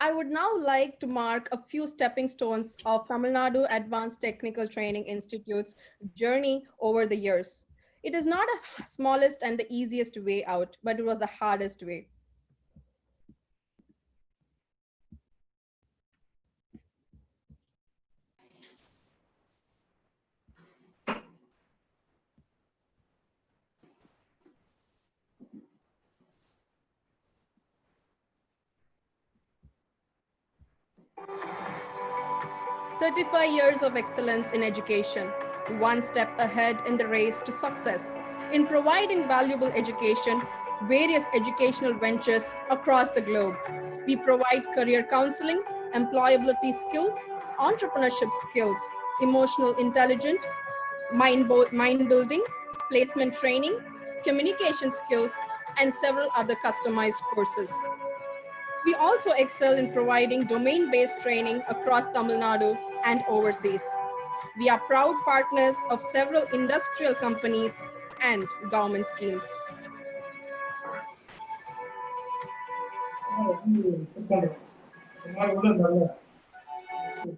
I would now like to mark a few stepping stones of Tamilnadu Advanced Technical Training Institute's journey over the years. It is not the smallest and the easiest way out, but it was the hardest way. "35 years of excellence in education, one step ahead in the race to success. In providing valuable education, various educational ventures across the globe. We provide career counseling, employability skills, entrepreneurship skills, emotional intelligence, mind building, placement training, communication skills, and several other customized courses. We also excel in providing domain-based training across Tamil Nadu and overseas. We are proud partners of several industrial companies and government schemes.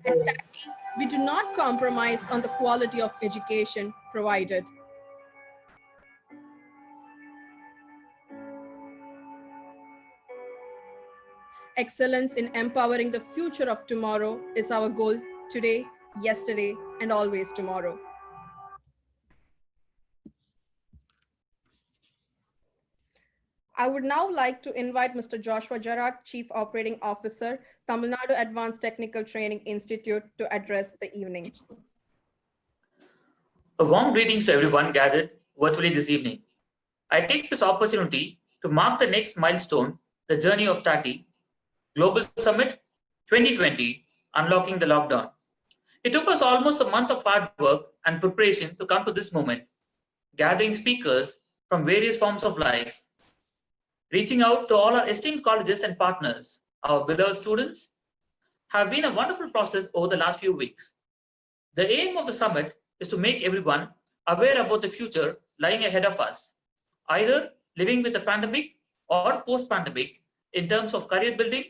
At Tatti, we do not compromise on the quality of education provided. Excellence in empowering the future of tomorrow is our goal today, yesterday, and always tomorrow. I would now like to invite Mr. Joshua Gerard, Chief Operating Officer, Tamil Nadu Advanced Technical Training Institute, to address the evening. A warm greetings to everyone gathered virtually this evening. I take this opportunity to mark the next milestone, the journey of Tatti, Global Summit 2020, Unlocking the Lockdown. It took us almost a month of hard work and preparation to come to this moment, gathering speakers from various forms of life, reaching out to all our esteemed colleges and partners. Our beloved students have been a wonderful process over the last few weeks. The aim of the summit is to make everyone aware about the future lying ahead of us, either living with the pandemic or post-pandemic, in terms of career building,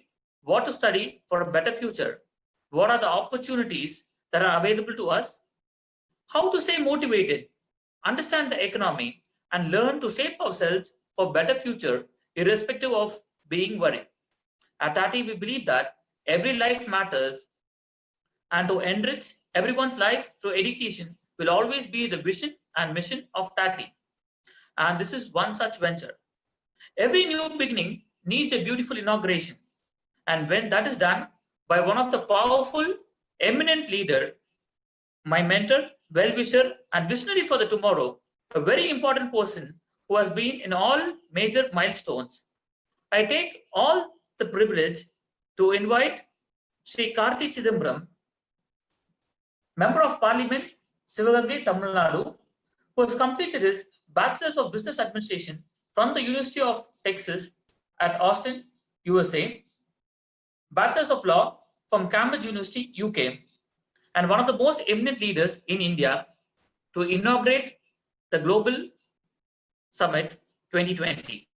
what to study for a better future, what are the opportunities that are available to us, how to stay motivated, understand the economy, and learn to shape ourselves for a better future, irrespective of being worried. At Tatti, we believe that every life matters, and to enrich everyone's life through education will always be the vision and mission of Tatti. And this is one such venture. Every new beginning needs a beautiful inauguration. And when that is done by one of the powerful, eminent leader, my mentor, well-wisher, and visionary for the tomorrow, a very important person who has been in all major milestones, I take all the privilege to invite Shri.Karti Chidambaram, Member of Parliament, Sivagangai, Tamil Nadu, who has completed his Bachelor's of Business Administration from the University of Texas at Austin, USA, Bachelor's of Law from Cambridge University, UK, and one of the most eminent leaders in India to inaugurate the Global Summit 2020.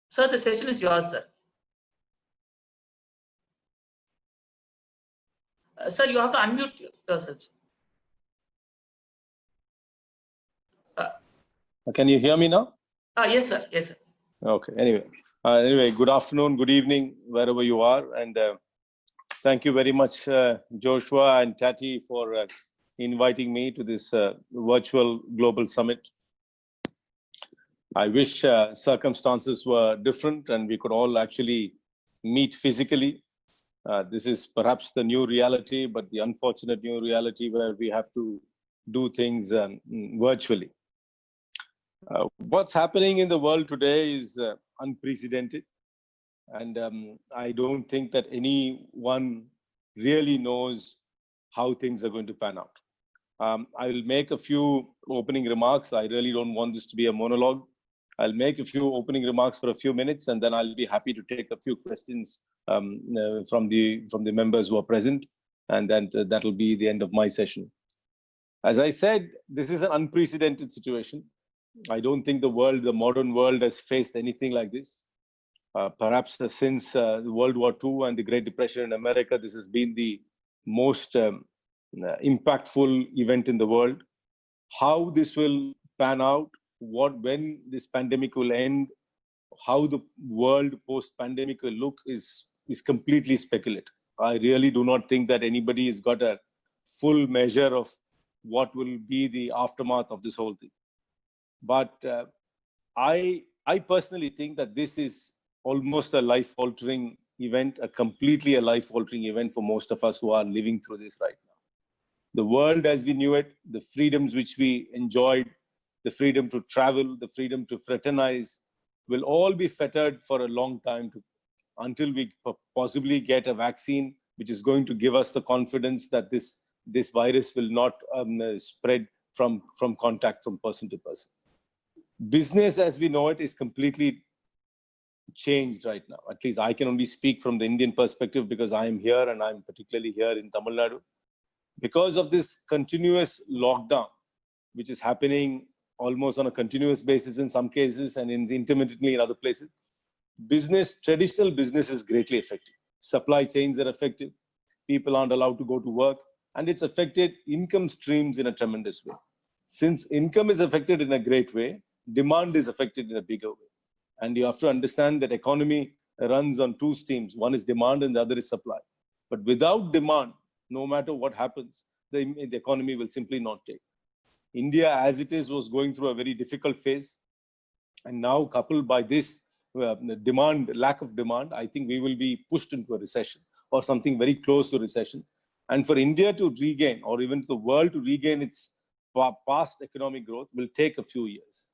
Sir, the session is yours, sir. Sir, you have to unmute yourselves. Can you hear me now? Yes, sir. Yes, sir. Okay. Anyway, good afternoon, good evening, wherever you are, and thank you very much, Joshua and Tatti, for inviting me to this virtual global summit. I wish circumstances were different and we could all actually meet physically. This is perhaps the new reality, but the unfortunate new reality where we have to do things virtually. What's happening in the world today is unprecedented. And I don't think that anyone really knows how things are going to pan out. I will make a few opening remarks. I really don't want this to be a monologue. I'll make a few opening remarks for a few minutes, and then I'll be happy to take a few questions from the members who are present, and then that'll be the end of my session. As I said, this is an unprecedented situation. I don't think the modern world has faced anything like this. Perhaps since World War II and the Great Depression in America, this has been the most impactful event in the world. How this will pan out, when this pandemic will end, how the world post-pandemic will look is completely speculative. I really do not think that anybody has got a full measure of what will be the aftermath of this whole thing. But I personally think that this is almost a life-altering event, completely a life-altering event for most of us who are living through this right now. The world as we knew it, the freedoms which we enjoyed, the freedom to travel, the freedom to fraternize, will all be fettered for a long time until we possibly get a vaccine, which is going to give us the confidence that this virus will not spread from contact from person to person. Business as we know it is completely changed right now. At least I can only speak from the Indian perspective because I am here and I'm particularly here in Tamilnadu. Because of this continuous lockdown, which is happening almost on a continuous basis in some cases and intermittently in other places, traditional business is greatly affected. Supply chains are affected. People aren't allowed to go to work, and it's affected income streams in a tremendous way. Since income is affected in a great way, demand is affected in a bigger way. And you have to understand that economy runs on two streams. One is demand and the other is supply. But without demand, no matter what happens, the economy will simply not take. India, as it is, was going through a very difficult phase. And now, coupled by this lack of demand, I think we will be pushed into a recession or something very close to recession. And for India to regain, or even the world to regain its past economic growth, will take a few years.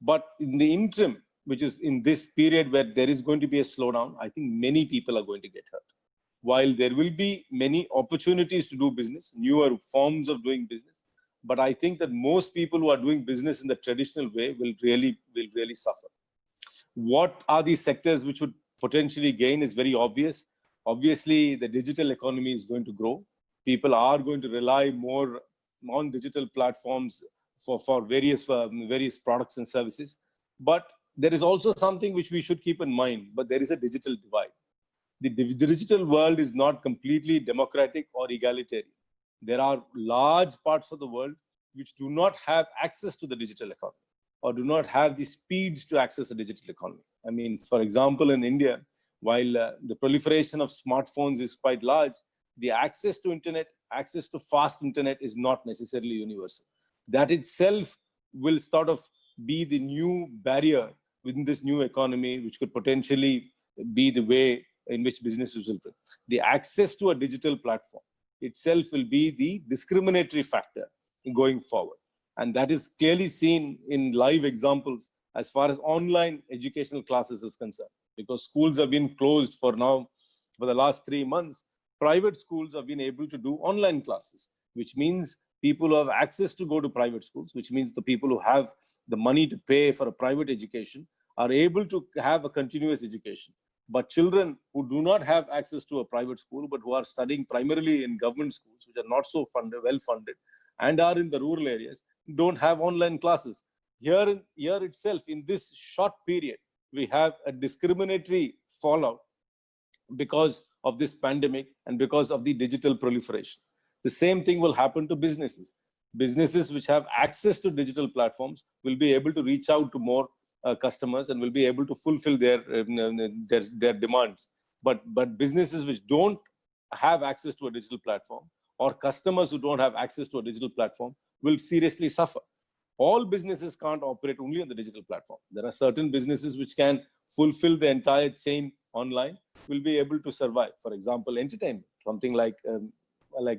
But in the interim, which is in this period where there is going to be a slowdown, I think many people are going to get hurt. While there will be many opportunities to do business, newer forms of doing business, but I think that most people who are doing business in the traditional way will really suffer. What are these sectors which would potentially gain is very obvious. Obviously, the digital economy is going to grow. People are going to rely more on digital platforms for various products and services. But there is also something which we should keep in mind, but there is a digital divide. The digital world is not completely democratic or egalitarian. There are large parts of the world which do not have access to the digital economy or do not have the speeds to access the digital economy. I mean, for example, in India, while the proliferation of smartphones is quite large, the access to internet, access to fast internet is not necessarily universal. That itself will sort of be the new barrier within this new economy, which could potentially be the way in which businesses will bring. The access to a digital platform itself will be the discriminatory factor going forward. And that is clearly seen in live examples as far as online educational classes is concerned. Because schools have been closed for the last 3 months, private schools have been able to do online classes, which means people who have access to go to private schools, which means the people who have the money to pay for a private education are able to have a continuous education. But children who do not have access to a private school, but who are studying primarily in government schools, which are not so well funded, and are in the rural areas, don't have online classes. Here itself, in this short period, we have a discriminatory fallout because of this pandemic and because of the digital proliferation. The same thing will happen to businesses. Businesses which have access to digital platforms will be able to reach out to more customers and will be able to fulfill their demands. But businesses which don't have access to a digital platform, or customers who don't have access to a digital platform, will seriously suffer. All businesses can't operate only on the digital platform. There are certain businesses which can fulfill the entire chain online, will be able to survive. For example, entertainment, something like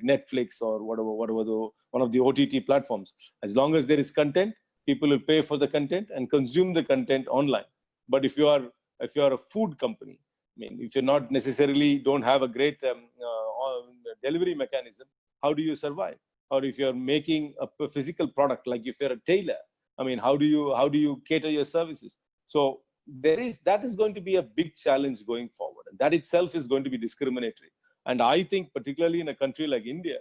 Netflix or whatever one of the OTT platforms. As long as there is content, people will pay for the content and consume the content online. But if you are a food company, I mean, if you're not necessarily don't have a great delivery mechanism, how do you survive? Or if you're making a physical product, like if you're a tailor, I mean, how do you cater your services? So that is going to be a big challenge going forward, and that itself is going to be discriminatory. And I think, particularly in a country like India,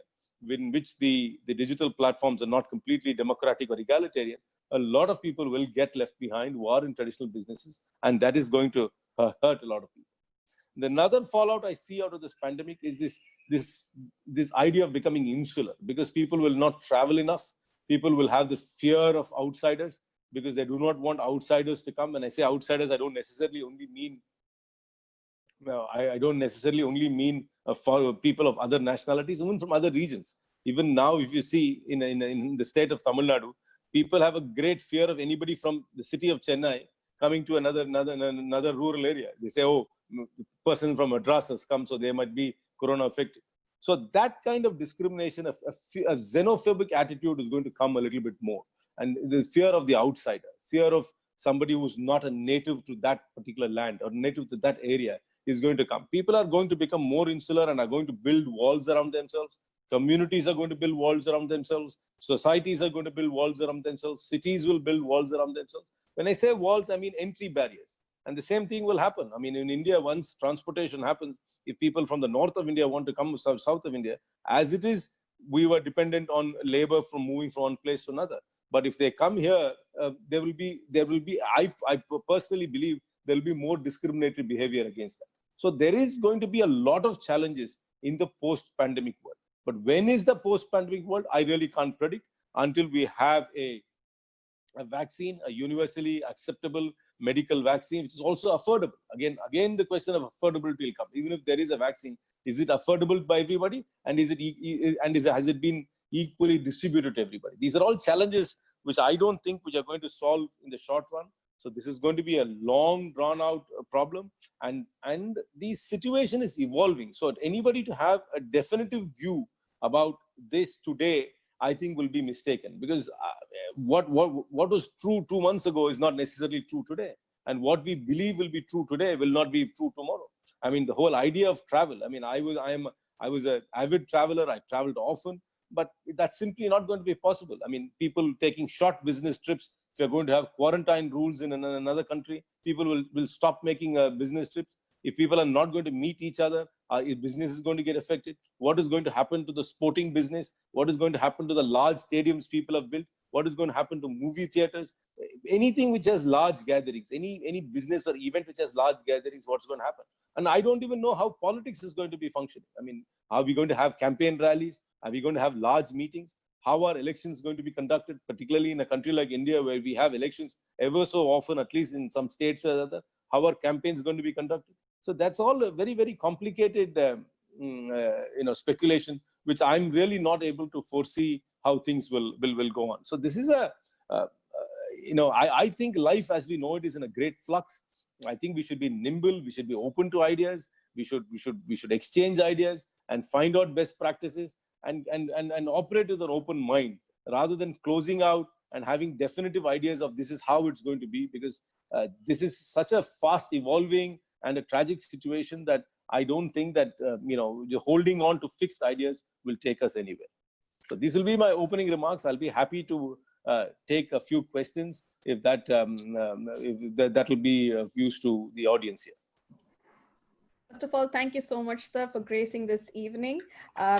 in which the digital platforms are not completely democratic or egalitarian, a lot of people will get left behind who are in traditional businesses, and that is going to hurt a lot of people. And another fallout I see out of this pandemic is this idea of becoming insular, because people will not travel enough. People will have the fear of outsiders because they do not want outsiders to come. When I say outsiders, I don't necessarily only mean for people of other nationalities, even from other regions. Even now, if you see in the state of Tamilnadu, people have a great fear of anybody from the city of Chennai coming to another rural area. They say, oh, the person from Madras has come, so they might be corona affected. So that kind of discrimination, a xenophobic attitude is going to come a little bit more. And the fear of the outsider, fear of somebody who's not a native to that particular land or native to that area is going to come. People are going to become more insular and are going to build walls around themselves. Communities are going to build walls around themselves. Societies are going to build walls around themselves. Cities will build walls around themselves. When I say walls, I mean entry barriers. And the same thing will happen. I mean, in India, once transportation happens, if people from the north of India want to come to south of India, as it is, we were dependent on labor from moving from one place to another. But if they come here, there will be. I personally believe there will be more discriminatory behavior against that. So there is going to be a lot of challenges in the post-pandemic world. But when is the post-pandemic world? I really can't predict until we have a vaccine, a universally acceptable medical vaccine, which is also affordable. Again, the question of affordability will come. Even if there is a vaccine, is it affordable by everybody? And has it been equally distributed to everybody? These are all challenges which I don't think which are going to solve in the short run. So this is going to be a long, drawn-out problem, and the situation is evolving. So anybody to have a definitive view about this today, I think, will be mistaken, because what was true 2 months ago is not necessarily true today, and what we believe will be true today will not be true tomorrow. I mean, the whole idea of travel. I mean, I was an avid traveler. I traveled often, but that's simply not going to be possible. I mean, people taking short business trips. If you're going to have quarantine rules in another country, people will stop making business trips. If people are not going to meet each other, if business is going to get affected. What is going to happen to the sporting business? What is going to happen to the large stadiums people have built? What is going to happen to movie theaters? Anything which has large gatherings, any business or event which has large gatherings, what's going to happen? And I don't even know how politics is going to be functioning. I mean, are we going to have campaign rallies? Are we going to have large meetings? How are elections going to be conducted, particularly in a country like India, where we have elections ever so often, at least in some states or other? How are campaigns going to be conducted? So that's all a very, very complicated speculation, which I'm really not able to foresee how things will go on. So this is I think life as we know it is in a great flux. I think we should be nimble. We should be open to ideas. We should exchange ideas and find out best practices and operate with an open mind, rather than closing out and having definitive ideas of this is how it's going to be, because this is such a fast evolving and a tragic situation that I don't think that holding on to fixed ideas will take us anywhere. So these will be my opening remarks. I'll be happy to take a few questions if that will be of use to the audience here. First of all, thank you so much, sir, for gracing this evening.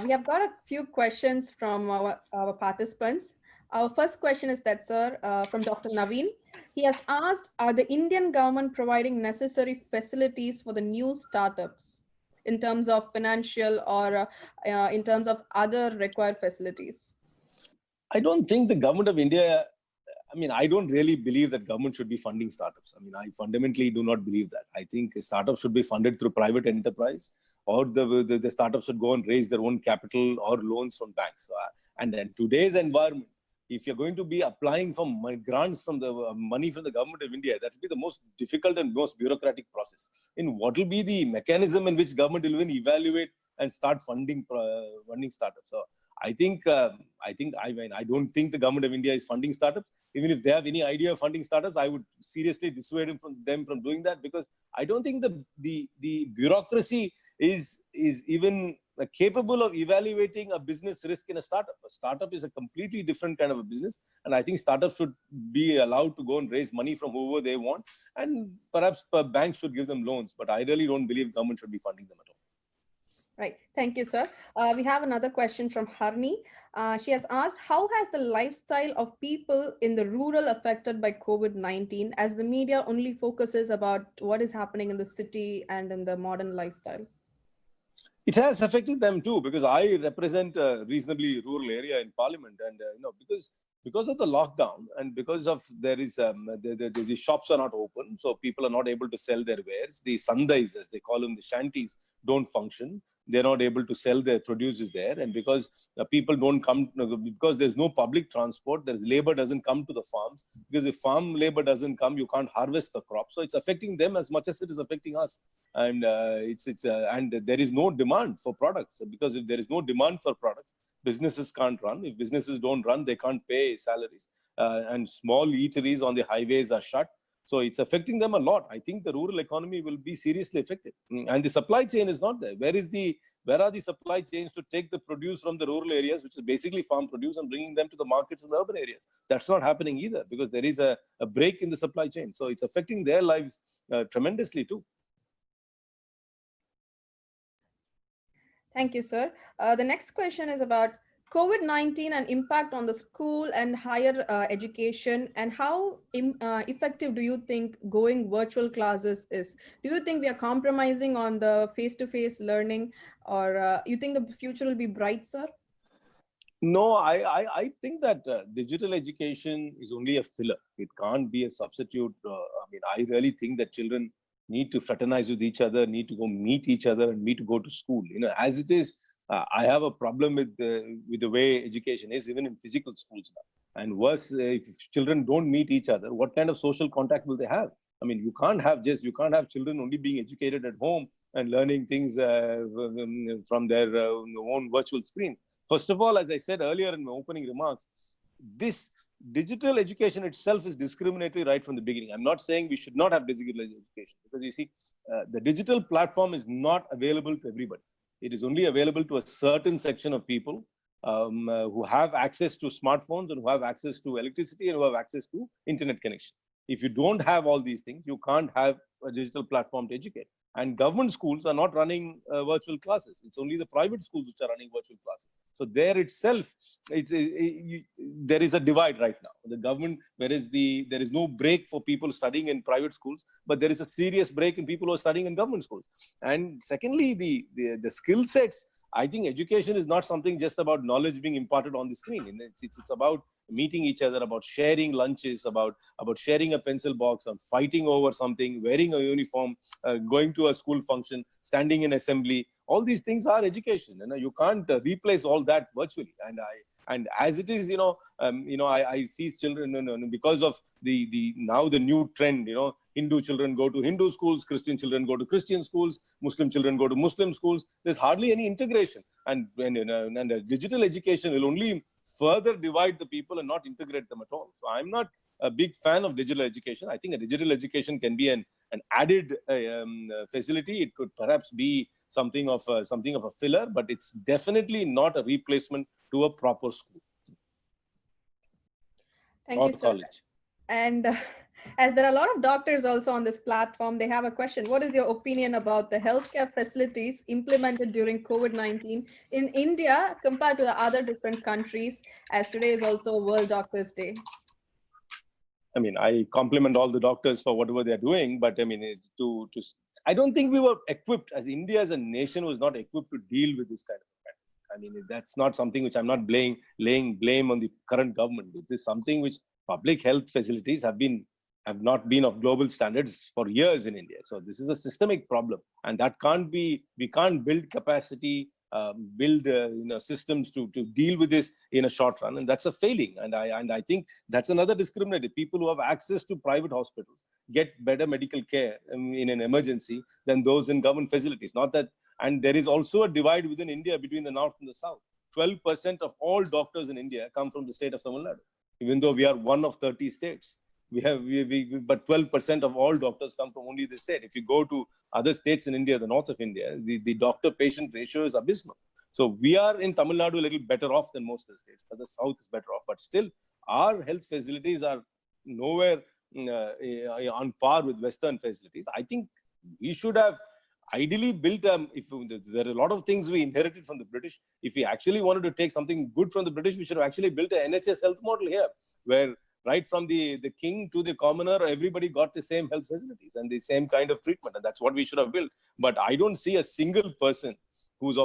We have got a few questions from our participants. Our first question is that, sir, from Dr. Naveen. He has asked, are the Indian government providing necessary facilities for the new startups in terms of financial or in terms of other required facilities? I don't think the government of India, I don't really believe that government should be funding startups. I fundamentally do not believe that. I think startups should be funded through private enterprise, or the startups should go and raise their own capital or loans from banks. And then today's environment, if you're going to be applying for grants from the money from the government of India, that will be the most difficult and most bureaucratic process. In what will be the mechanism in which government will even evaluate and start funding startups? So I don't think the government of India is funding startups. Even if they have any idea of funding startups, I would seriously dissuade them from doing that, because I don't think the bureaucracy is even capable of evaluating a business risk in a startup. A startup is a completely different kind of a business, and I think startups should be allowed to go and raise money from whoever they want, and perhaps banks should give them loans. But I really don't believe government should be funding them at all. Right. Thank you, sir. We have another question from Harni. She has asked, how has the lifestyle of people in the rural affected by COVID-19, as the media only focuses about what is happening in the city and in the modern lifestyle? It has affected them too, because I represent a reasonably rural area in Parliament, and because of the lockdown and because of there is the shops are not open, so people are not able to sell their wares. The sandais, as they call them, the shanties, don't function. They're not able to sell their produces there, and because people don't come, because there's no public transport, there's labor doesn't come to the farms. Because if farm labor doesn't come, you can't harvest the crop. So it's affecting them as much as it is affecting us. And and there is no demand for products, because if there is no demand for products, businesses can't run. If businesses don't run, they can't pay salaries, and small eateries on the highways are shut. So it's affecting them a lot. I think the rural economy will be seriously affected. And the supply chain is not there. Where are the supply chains to take the produce from the rural areas, which is basically farm produce, and bringing them to the markets in the urban areas? That's not happening either, because there is a break in the supply chain. So it's affecting their lives tremendously too. Thank you, sir. The next question is about COVID-19 and impact on the school and higher education, and how effective do you think going virtual classes is? Do you think we are compromising on the face-to-face learning, or you think the future will be bright, sir? No, I think that digital education is only a filler. It can't be a substitute. I really think that children need to fraternize with each other, need to go meet each other, and need to go to school. As it is, I have a problem with the way education is, even in physical schools now. And worse, if children don't meet each other, what kind of social contact will they have? You can't have children only being educated at home and learning things from their own virtual screens. First of all, as I said earlier in my opening remarks, this digital education itself is discriminatory right from the beginning. I'm not saying we should not have digital education, because you see, the digital platform is not available to everybody. It is only available to a certain section of people who have access to smartphones, and who have access to electricity, and who have access to internet connection. If you don't have all these things, you can't have a digital platform to educate. And government schools are not running virtual classes. It's only the private schools which are running virtual classes. So there itself, there is a divide right now. The government, there is no break for people studying in private schools, but there is a serious break in people who are studying in government schools. And secondly, the skill sets. I think education is not something just about knowledge being imparted on the screen. It's about meeting each other, about sharing lunches, about sharing a pencil box, on fighting over something, wearing a uniform, going to a school function, standing in assembly. All these things are education, and you can't replace all that virtually. And as it is, I see children, because of the now the new trend, Hindu children go to Hindu schools, Christian children go to Christian schools, Muslim children go to Muslim schools. There's hardly any integration, and digital education will only further divide the people and not integrate them at all. So I'm not a big fan of digital education. I think a digital education can be an added facility. It could perhaps be something of a filler, but it's definitely not a replacement to a proper school. Thank you, sir. College. And as there are a lot of doctors also on this platform, they have a question. What is your opinion about the healthcare facilities implemented during COVID-19 in India compared to the other different countries, as today is also World Doctors' Day? I compliment all the doctors for whatever they're doing, but I don't think we were equipped, as India as a nation was not equipped to deal with this kind of pandemic. That's not something which I'm not laying blame on the current government. It is something which public health facilities have not been of global standards for years in India. So this is a systemic problem, and that we can't build capacity, build systems to deal with this in a short run, and that's a failing. And I think that's another discriminative. People who have access to private hospitals get better medical care in an emergency than those in government facilities. Not that, and there is also a divide within India between the north and the south. 12% of all doctors in India come from the state of Tamilnadu, even though we are one of 30 states. But 12% of all doctors come from only the state. If you go to other states in India, the north of India, the doctor-patient ratio is abysmal. So we are in Tamil Nadu a little better off than most of the states, but the south is better off. But still, our health facilities are nowhere on par with Western facilities. I think we should have ideally built, if there are a lot of things we inherited from the British. If we actually wanted to take something good from the British, we should have actually built an NHS health model here, where right from the king to the commoner, everybody got the same health facilities and the same kind of treatment. And that's what we should have built. But I don't see a single person who's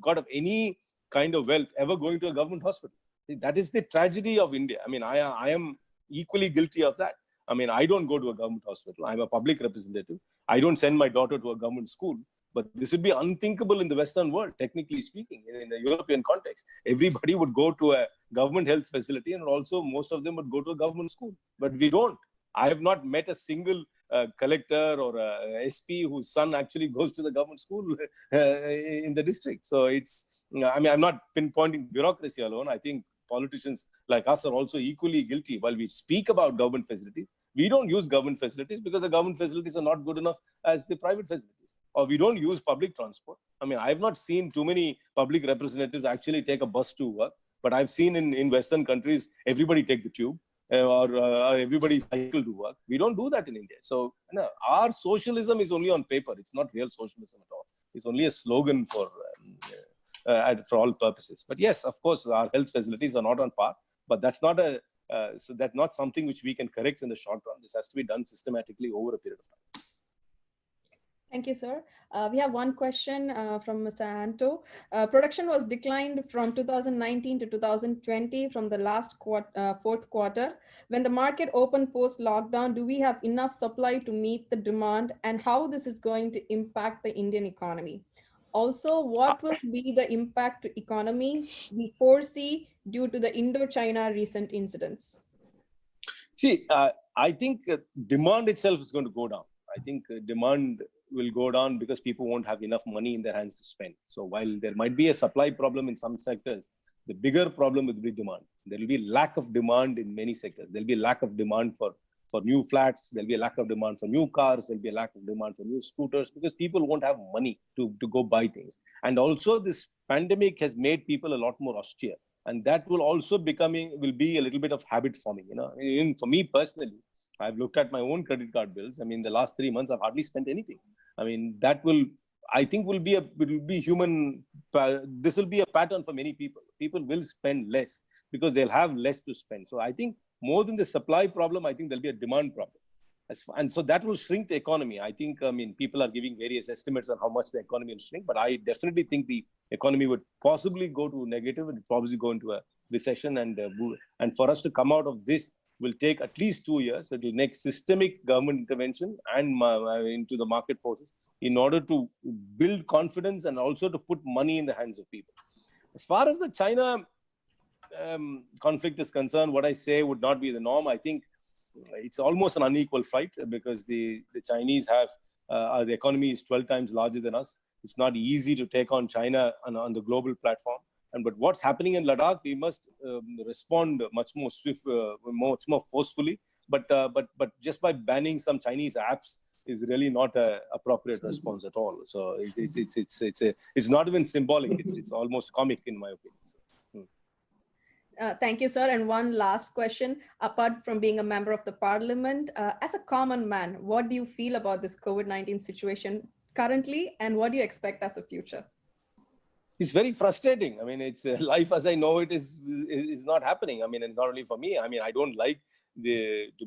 got any kind of wealth ever going to a government hospital. That is the tragedy of India. I mean, I am equally guilty of that. I mean, I don't go to a government hospital. I'm a public representative. I don't send my daughter to a government school. But this would be unthinkable in the Western world, technically speaking, in the European context. Everybody would go to a government health facility, and also most of them would go to a government school. But we don't. I have not met a single collector or a SP whose son actually goes to the government school in the district. So it's, I mean, I'm not pinpointing bureaucracy alone. I think politicians like us are also equally guilty. While we speak about government facilities, we don't use government facilities because the government facilities are not good enough as the private facilities. Or we don't use public transport. I mean, I've not seen too many public representatives actually take a bus to work, but I've seen in Western countries, everybody take the tube or everybody cycle to work. We don't do that in India. So our socialism is only on paper. It's not real socialism at all. It's only a slogan for all purposes. But yes, of course, our health facilities are not on par, but that's not so that's not something which we can correct in the short run. This has to be done systematically over a period of time. Thank you, sir. We have one question from Mr. Anto. Production was declined from 2019 to 2020 from the last fourth quarter. When the market opened post-lockdown, do we have enough supply to meet the demand, and how this is going to impact the Indian economy? Also, what will be the impact to economy we foresee due to the Indo-China recent incidents? See, I think demand itself is going to go down. I think demand will go down because people won't have enough money in their hands to spend. So while there might be a supply problem in some sectors, the bigger problem will be demand. There will be lack of demand in many sectors. There will be lack of demand for new flats. There will be a lack of demand for new cars. There will be a lack of demand for new scooters because people won't have money to go buy things. And also this pandemic has made people a lot more austere. And that will also be a little bit of habit forming. You know, even for me personally, I've looked at my own credit card bills. I mean, the last 3 months, I've hardly spent anything. I mean, that will, I think, will be human. This will be a pattern for many people. People will spend less because they'll have less to spend. So I think more than the supply problem, I think there'll be a demand problem. And so that will shrink the economy. I think, I mean, people are giving various estimates on how much the economy will shrink, but I definitely think the economy would possibly go to negative and probably go into a recession. And for us to come out of this will take at least 2 years. It will make systemic government intervention and into the market forces in order to build confidence and also to put money in the hands of people. As far as the China conflict is concerned, what I say would not be the norm. I think it's almost an unequal fight because the Chinese have, the economy is 12 times larger than us. It's not easy to take on China on the global platform. But what's happening in Ladakh, we must respond much more much more forcefully. But just by banning some Chinese apps is really not an appropriate response at all. So it's not even symbolic. It's almost comic in my opinion. So, thank you, sir. And one last question. Apart from being a member of the parliament, as a common man, what do you feel about this COVID-19 situation currently, and what do you expect as a future? It's very frustrating. I mean, it's life as I know it is not happening. I mean, and not only for me. I mean, I don't like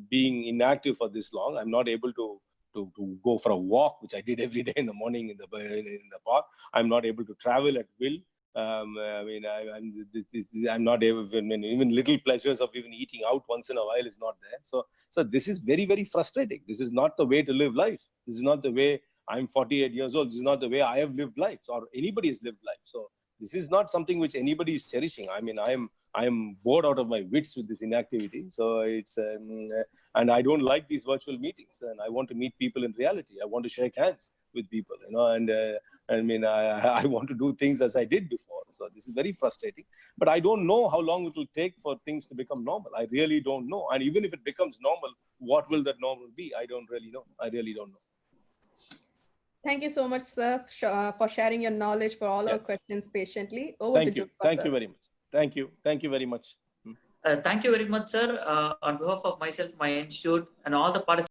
being inactive for this long. I'm not able to go for a walk, which I did every day in the morning in the park. I'm not able to travel at will. I mean, I'm not able. I mean, even little pleasures of even eating out once in a while is not there. So this is very, very frustrating. This is not the way to live life. This is not the way. I'm 48 years old. This is not the way I have lived life, or anybody has lived life. So this is not something which anybody is cherishing. I mean, I am bored out of my wits with this inactivity. So it's and I don't like these virtual meetings. And I want to meet people in reality. I want to shake hands with people, you know. And I mean, I want to do things as I did before. So this is very frustrating. But I don't know how long it will take for things to become normal. I really don't know. And even if it becomes normal, what will that normal be? I don't really know. I really don't know. Thank you so much, sir, for sharing your knowledge, for all our questions patiently. Thank you. Thank you very much. Thank you. Thank you very much. Thank you very much, sir. On behalf of myself, my institute, and all the participants.